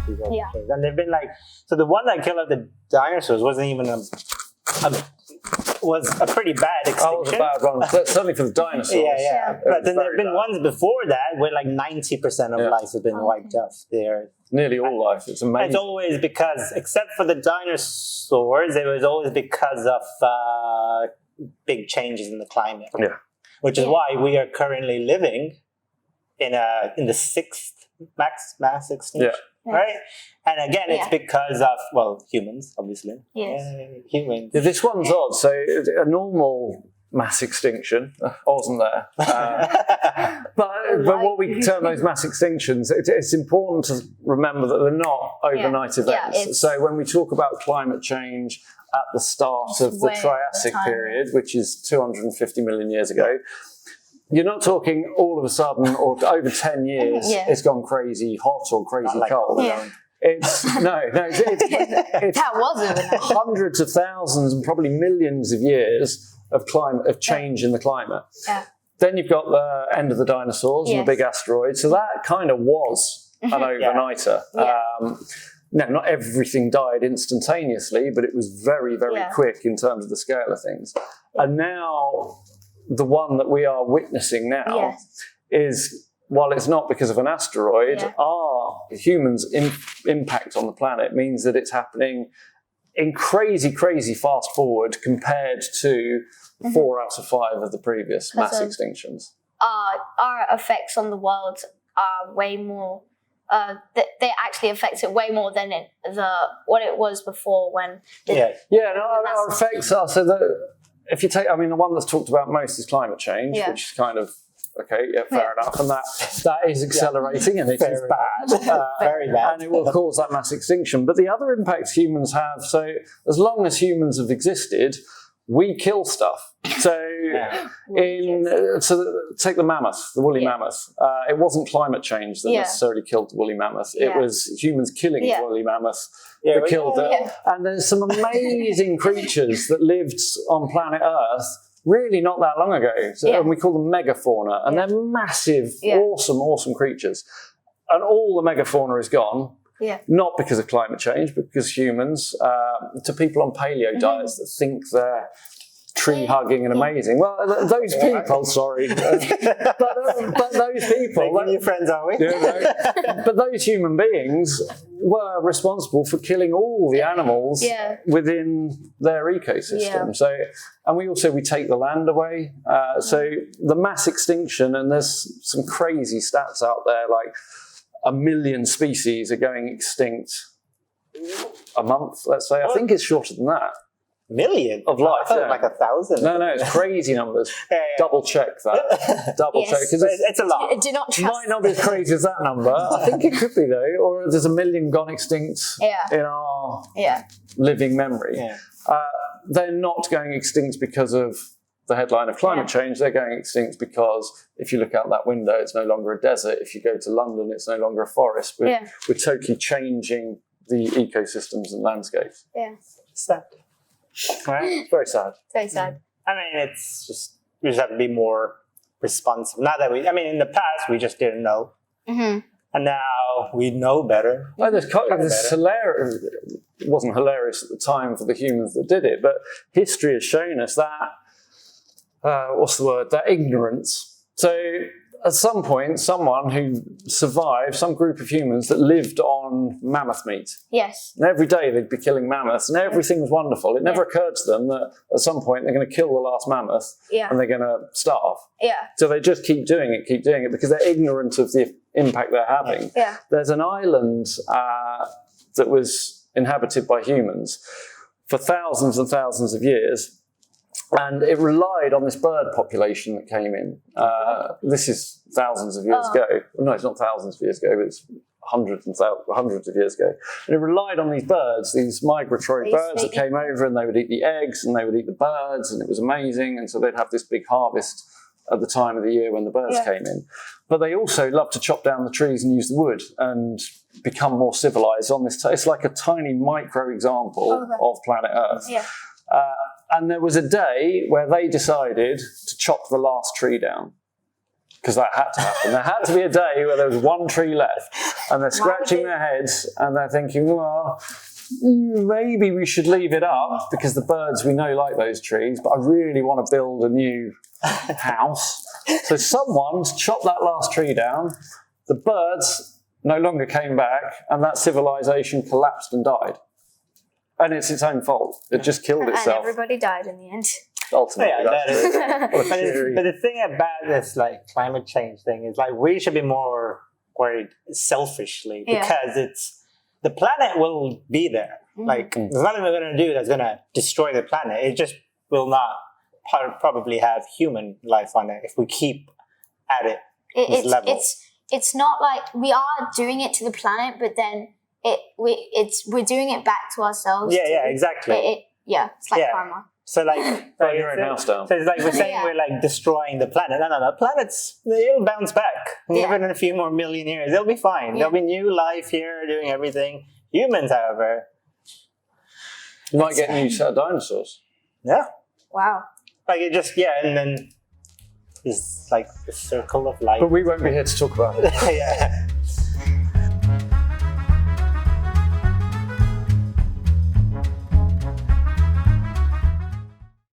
species over the years. And they've been like, so the one that killed off the dinosaurs wasn't even was a pretty bad extinction. Oh, it was a bad one. Certainly for the dinosaurs. Yeah. But then there've been ones before that where like 90% of life has been wiped off there. Nearly all life. It's amazing. It's always because, except for the dinosaurs, it was always because of big changes in the climate. Yeah. Which is why we are currently living in the sixth mass extinction. Yeah. Right? And again, it's because of, well, humans, obviously. Yes. Humans. Yeah, this one's odd. So a normal mass extinction, I wasn't there. But what we term those mass extinctions, it's important to remember that they're not overnight events. So when we talk about climate change at the start of the Triassic period, which is 250 million years ago, you're not talking all of a sudden or over 10 years it's gone crazy hot or crazy cold. It's that wasn't hundreds of thousands and probably millions of years of change in the climate. Yeah. Then you've got the end of the dinosaurs and the big asteroid. So that kind of was an overnighter. No, not everything died instantaneously, but it was very, very quick in terms of the scale of things. And now the one that we are witnessing now is, while it's not because of an asteroid, our humans' impact on the planet means that it's happening in crazy, crazy fast forward compared to 4 out of 5 of the previous mass extinctions. Our effects on the world are way more. They actually affect it way more than what it was before when. Our effects are so that if you take, I mean, the one that's talked about most is climate change, which is kind of fair enough, and that is accelerating and it is bad, very bad, and it will cause that mass extinction. But the other impacts humans have, so as long as humans have existed, we kill stuff. So take the mammoth, the woolly mammoth. It wasn't climate change that necessarily killed the woolly mammoth. It was humans killing the woolly mammoth that killed it. And there's some amazing creatures that lived on planet Earth really not that long ago. And we call them megafauna. And they're massive, awesome creatures. And all the megafauna is gone. Not because of climate change, but because humans, to people on paleo diets that think they're tree hugging and amazing. Well, those people, sorry, but those people, making new friends, are we? But those human beings were responsible for killing all the animals within their ecosystem. So, and we take the land away. So the mass extinction, and there's some crazy stats out there, like 1 million species are going extinct a month, let's say. I think it's shorter than that. Million of life, like 1,000. No, it's crazy numbers. Double check that. Double check, because it's a lot. Do not trust. Might not be as crazy as that number. I think it could be though, or there's 1 million gone extinct in our living memory. They're not going extinct because of the headline of climate change. They're going extinct because if you look out that window, it's no longer a desert. If you go to London, it's no longer a forest. We're totally changing the ecosystems and landscapes. Sad. Right? Very sad. Very sad. I mean, it's just, we just have to be more responsive. Not that in the past, we just didn't know. And now we know better. It's hilarious. It wasn't hilarious at the time for the humans that did it, but history has shown us that, that ignorance. So at some point, someone who survived, some group of humans that lived on mammoth meat. Yes. And every day they'd be killing mammoths and everything was wonderful. It never occurred to them that at some point they're going to kill the last mammoth and they're going to starve. So they just keep doing it because they're ignorant of the impact they're having. There's an island that was inhabited by humans for thousands and thousands of years. And it relied on this bird population that came in. This is thousands of years ago. No, it's not thousands of years ago, but it's hundreds of years ago. And it relied on these birds, these migratory birds that came over, and they would eat the eggs and they would eat the birds, and it was amazing. And so they'd have this big harvest at the time of the year when the birds came in. But they also loved to chop down the trees and use the wood and become more civilized on this. It's like a tiny micro example of planet Earth. And there was a day where they decided to chop the last tree down. because that had to happen. There had to be a day where there was one tree left, and they're scratching their heads and they're thinking, well, maybe we should leave it up because the birds we know like those trees, but I really want to build a new house. So someone's chopped that last tree down, the birds no longer came back, and that civilization collapsed and died. And it's its own fault. It just killed itself. And everybody died in the end. Ultimately, but the thing about this like climate change thing is like we should be more worried selfishly because it's the planet will be there. Like there's nothing we're going to do that's going to destroy the planet. It just will not probably have human life on it if we keep at this level. It's not like we are doing it to the planet, but then we're doing it back to ourselves. Yeah, exactly. It's like karma. So like, your own house down. So it's like we're saying we're like destroying the planet. No. It'll bounce back. Even in a few more million years, it'll be fine. There'll be new life here doing everything. Humans, however, you might get new dinosaurs. Yeah. Wow. Like it just and then it's like the circle of life. But we won't be here to talk about it. Yeah.